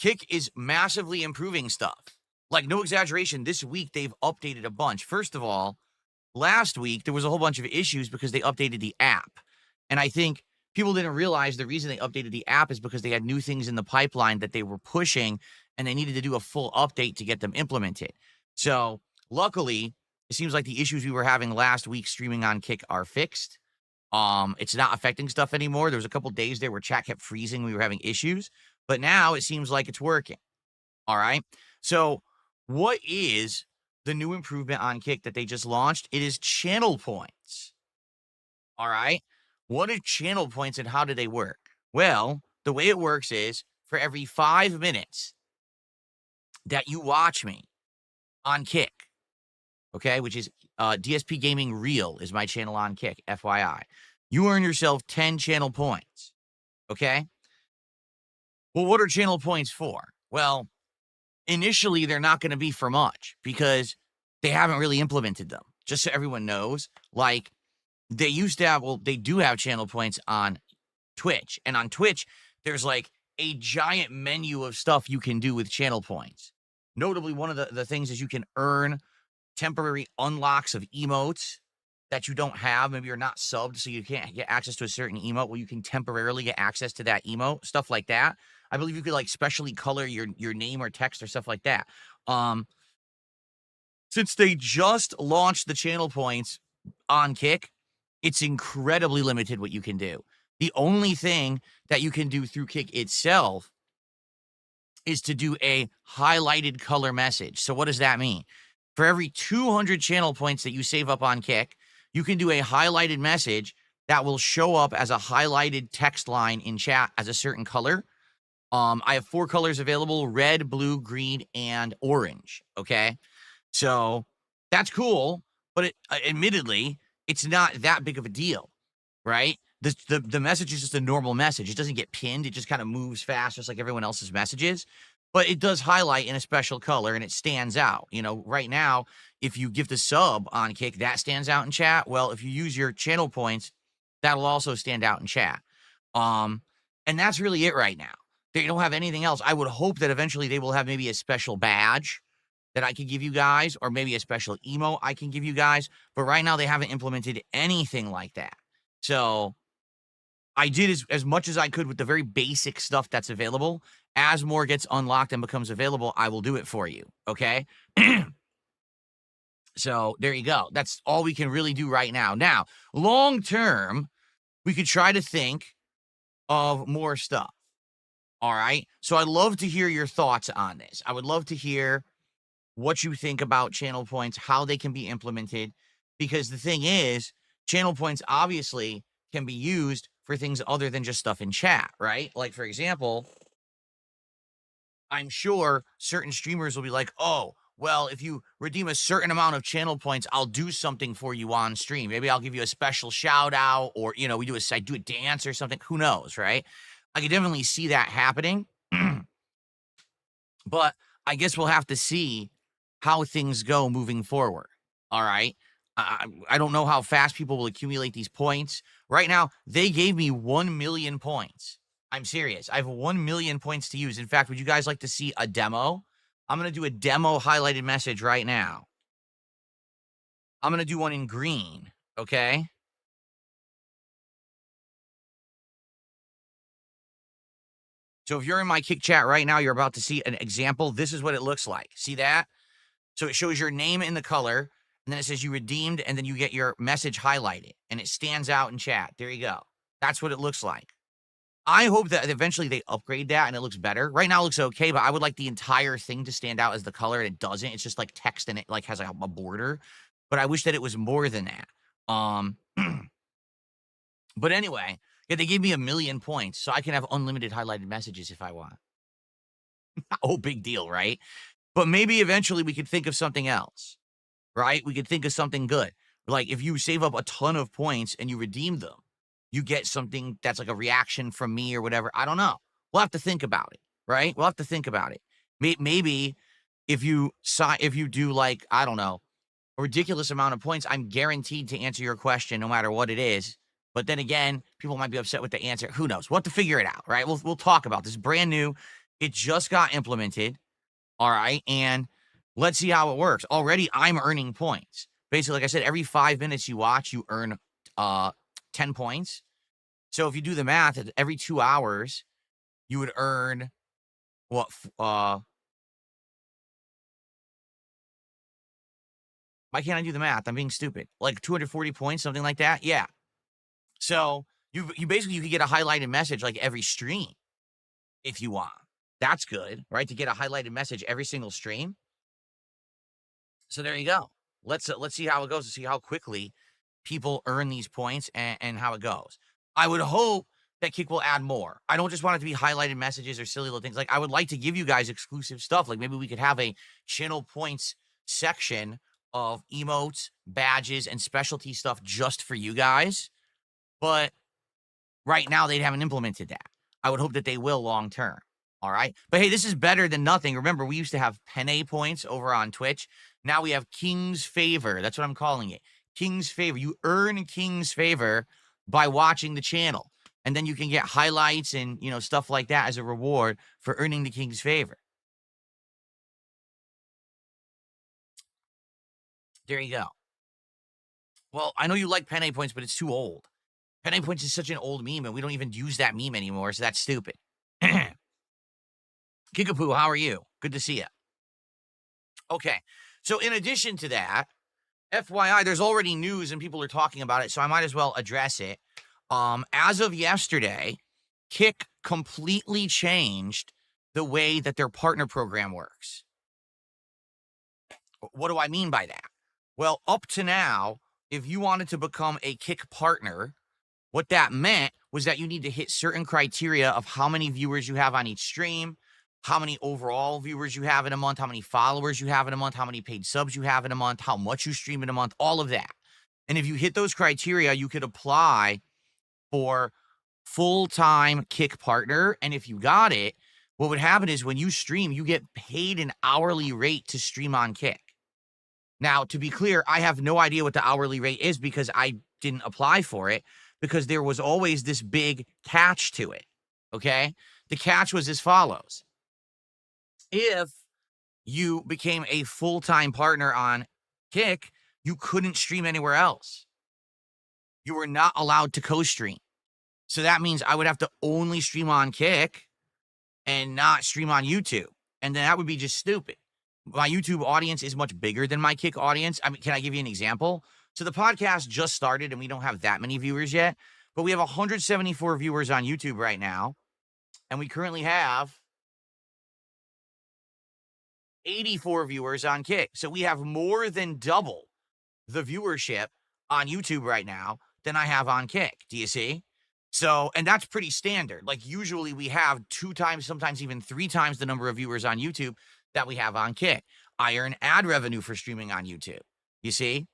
Kick is massively improving stuff. Like, no exaggeration, this week they've updated a bunch. First of all, last week there was a whole bunch of issues because they updated the app. And I think people didn't realize the reason they updated the app is because they had new things in the pipeline that they were pushing and they needed to do a full update to get them implemented. So luckily, it seems like the issues we were having last week streaming on Kick are fixed. It's not affecting stuff anymore. There was a couple days there where chat kept freezing. We were having issues, but now it seems like it's working. All right. So what is the new improvement on Kick that they just launched? It is channel points. All right. What are channel points and how do they work? Well, the way it works is for every 5 minutes that you watch me on Kick, okay, which is DSP Gaming Real is my channel on Kick, FYI. You earn yourself 10 channel points, okay? Well, what are channel points for? Well, initially, they're not going to be for much because they haven't really implemented them. Just so everyone knows, like, they used to have, well, they do have channel points on Twitch. And on Twitch, there's like a giant menu of stuff you can do with channel points. Notably, one of the things is you can earn temporary unlocks of emotes that you don't have. Maybe you're not subbed, so you can't get access to a certain emote. Well, you can temporarily get access to that emote, stuff like that. I believe you could like specially color your name or text or stuff like that. Since they just launched the channel points on Kick, it's incredibly limited what you can do. The only thing that you can do through Kick itself is to do a highlighted color message. So what does that mean? For every 200 channel points that you save up on Kick, you can do a highlighted message that will show up as a highlighted text line in chat as a certain color. I have 4 colors available: red, blue, green, and orange. Okay. So that's cool, but admittedly, it's not that big of a deal, right? The message is just a normal message. It doesn't get pinned. It just kind of moves fast, just like everyone else's messages. But it does highlight in a special color, and it stands out. You know, right now, if you give the sub on Kick, that stands out in chat. Well, if you use your channel points, that'll also stand out in chat. And that's really it right now. They don't have anything else. I would hope that eventually they will have maybe a special badge that I can give you guys, or maybe a special emo I can give you guys. But right now, they haven't implemented anything like that. So I did as much as I could with the very basic stuff that's available. As more gets unlocked and becomes available, I will do it for you, okay? So there you go. That's all we can really do right now. Now, long term, we could try to think of more stuff, all right? So I'd love to hear your thoughts on this. I would love to hear what you think about channel points, how they can be implemented, because the thing is, channel points obviously can be used for things other than just stuff in chat, right? Like, for example, I'm sure certain streamers will be like, oh, well, if you redeem a certain amount of channel points, I'll do something for you on stream. Maybe I'll give you a special shout out, or, you know, I do a dance or something. Who knows, right? I could definitely see that happening. But I guess we'll have to see how things go moving forward. All right. I don't know how fast people will accumulate these points. Right now, they gave me 1 million points. I'm serious. I have 1 million points to use. In fact, would you guys like to see a demo? I'm going to do a demo highlighted message right now. I'm going to do one in green. Okay. So if you're in my Kick chat right now, you're about to see an example. This is what it looks like. See that? So it shows your name in the color, and then it says you redeemed, and then you get your message highlighted, and it stands out in chat. There you go. That's what it looks like. I hope that eventually they upgrade that and it looks better. Right now it looks okay, but I would like the entire thing to stand out as the color, and it doesn't. It's just like text, and it like has a border. But I wish that it was more than that. But anyway, yeah, they gave me 1 million points, so I can have unlimited highlighted messages if I want. Oh, big deal, right? But maybe eventually we could think of something else, right? We could think of something good. Like if you save up a ton of points and you redeem them, you get something that's like a reaction from me or whatever. I don't know. We'll have to think about it, right? We'll have to think about it. Maybe if you do like, I don't know, a ridiculous amount of points, I'm guaranteed to answer your question no matter what it is. But then again, people might be upset with the answer. Who knows? We'll have to figure it out, right? We'll talk about this. Brand new. It just got implemented. All right. And let's see how it works. Already I'm earning points. Basically, like I said, every 5 minutes you watch, you earn 10 points. So if you do the math, at every 2 hours, you would earn what? Why can't I do the math? I'm being stupid. Like 240 points, something like that. Yeah. So you basically you could get a highlighted message like every stream if you want. That's good, right? To get a highlighted message every single stream. So there you go. Let's see how it goes, to see how quickly people earn these points and how it goes. I would hope that Kick will add more. I don't just want it to be highlighted messages or silly little things. Like I would like to give you guys exclusive stuff. Like maybe we could have a channel points section of emotes, badges, and specialty stuff just for you guys. But right now they haven't implemented that. I would hope that they will long term. All right. But hey, this is better than nothing. Remember, we used to have penne points over on Twitch. Now we have King's Favor. That's what I'm calling it. King's Favor. You earn King's Favor by watching the channel. And then you can get highlights and, stuff like that as a reward for earning the King's Favor. There you go. Well, I know you like penne points, but it's too old. Penne points is such an old meme, and we don't even use that meme anymore, so that's stupid. Kickapoo, how are you? Good to see you. Okay, so in addition to that, FYI, there's already news and people are talking about it, so I might as well address it. As of yesterday, Kick completely changed the way that their partner program works. What do I mean by that? Well, up to now, if you wanted to become a Kick partner, what that meant was that you need to hit certain criteria of how many viewers you have on each stream, how many overall viewers you have in a month, how many followers you have in a month, how many paid subs you have in a month, how much you stream in a month, all of that. And if you hit those criteria, you could apply for full-time Kick partner. And if you got it, what would happen is when you stream, you get paid an hourly rate to stream on Kick. Now, to be clear, I have no idea what the hourly rate is because I didn't apply for it, because there was always this big catch to it, okay? The catch was as follows. If you became a full-time partner on Kick, you couldn't stream anywhere else. You were not allowed to co-stream. So that means I would have to only stream on Kick and not stream on YouTube. And then that would be just stupid. My YouTube audience is much bigger than my Kick audience. I mean, can I give you an example? So the podcast just started and we don't have that many viewers yet, but we have 174 viewers on YouTube right now. And we currently have 84 viewers on Kick. So we have more than double the viewership on YouTube right now than I have on Kick. Do you see? So, and that's pretty standard. Like usually we have 2 times, sometimes even 3 times the number of viewers on YouTube that we have on Kick. I earn ad revenue for streaming on YouTube. You see?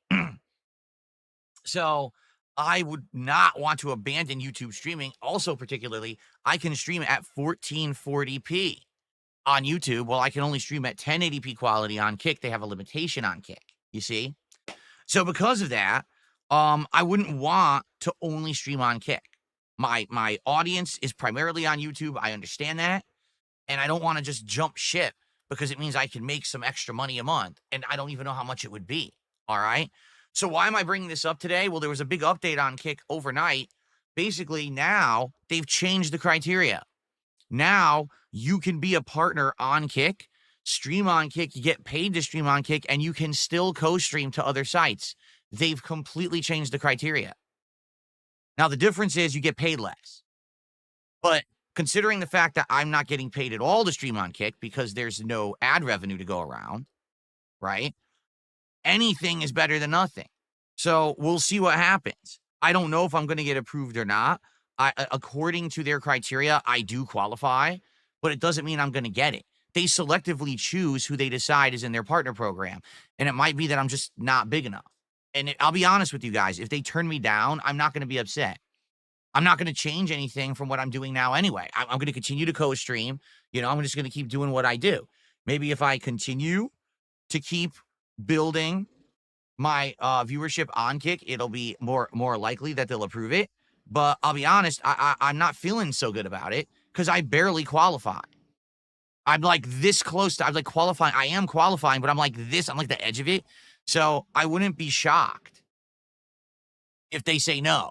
So I would not want to abandon YouTube streaming. Also, particularly, I can stream at 1440p on YouTube. Well, I can only stream at 1080p quality on Kick. They have a limitation on Kick, you see? So because of that, I wouldn't want to only stream on Kick. My audience is primarily on YouTube. I understand that. And I don't want to just jump ship because it means I can make some extra money a month. And I don't even know how much it would be. All right. So why am I bringing this up today? Well, there was a big update on Kick overnight. Basically, now they've changed the criteria. Now you can be a partner on Kick, stream on Kick, you get paid to stream on Kick, and you can still co-stream to other sites. They've completely changed the criteria. Now, the difference is you get paid less. But considering the fact that I'm not getting paid at all to stream on Kick because there's no ad revenue to go around, right? Anything is better than nothing. So we'll see what happens. I don't know if I'm going to get approved or not. According to their criteria, I do qualify, but it doesn't mean I'm going to get it. They selectively choose who they decide is in their partner program. And it might be that I'm just not big enough. And I'll be honest with you guys, if they turn me down, I'm not going to be upset. I'm not going to change anything from what I'm doing now anyway. I'm going to continue to co-stream. I'm just going to keep doing what I do. Maybe if I continue to keep building my viewership on Kick, it'll be more likely that they'll approve it. But I'll be honest, I'm not feeling so good about it because I barely qualify. I'm like this close to, I'm like qualifying. I am qualifying, but I'm like this, I'm like the edge of it. So I wouldn't be shocked if they say no.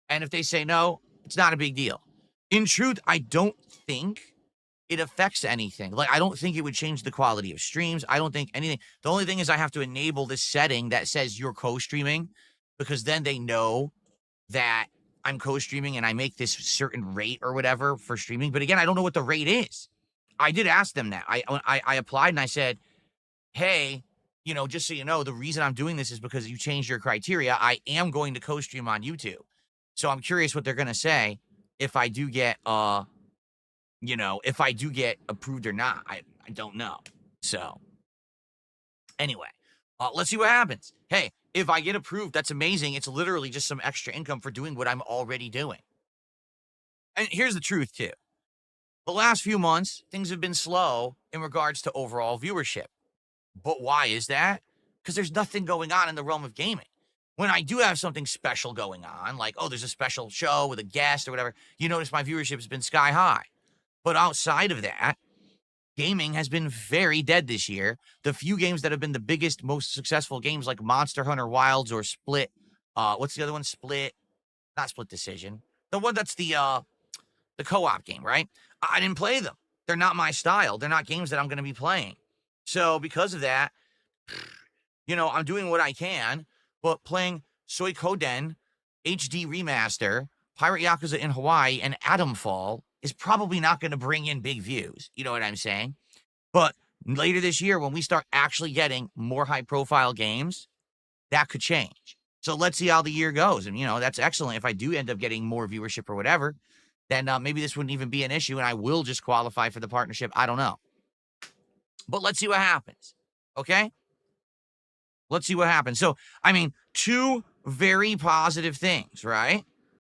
And if they say no, it's not a big deal. In truth, I don't think it affects anything. Like, I don't think it would change the quality of streams. I don't think anything. The only thing is I have to enable this setting that says you're co-streaming, because then they know that I'm co-streaming and I make this certain rate or whatever for streaming. But again, I don't know what the rate is. I did ask them that. I applied and I said, hey, just so you know, the reason I'm doing this is because you changed your criteria. I am going to co-stream on YouTube. So I'm curious what they're going to say if I do get, if I do get approved or not. I don't know. So anyway, let's see what happens. Hey, if I get approved, that's amazing. It's literally just some extra income for doing what I'm already doing. And here's the truth too. The last few months, things have been slow in regards to overall viewership. But why is that? Because there's nothing going on in the realm of gaming. When I do have something special going on, like, oh, there's a special show with a guest or whatever, you notice my viewership has been sky high. But outside of that, gaming has been very dead this year. The few games that have been the biggest, most successful games like Monster Hunter Wilds or Split, what's the other one? Not Split Decision. The one that's the co-op game, right? I didn't play them. They're not my style. They're not games that I'm going to be playing. So because of that, I'm doing what I can, but playing Suikoden HD Remaster, Pirate Yakuza in Hawaii, and Atomfall is probably not going to bring in big views. You know what I'm saying? But later this year, when we start actually getting more high-profile games, that could change. So let's see how the year goes. And, that's excellent. If I do end up getting more viewership or whatever, then maybe this wouldn't even be an issue, and I will just qualify for the partnership. I don't know. But let's see what happens. Okay? Let's see what happens. So, two very positive things, right?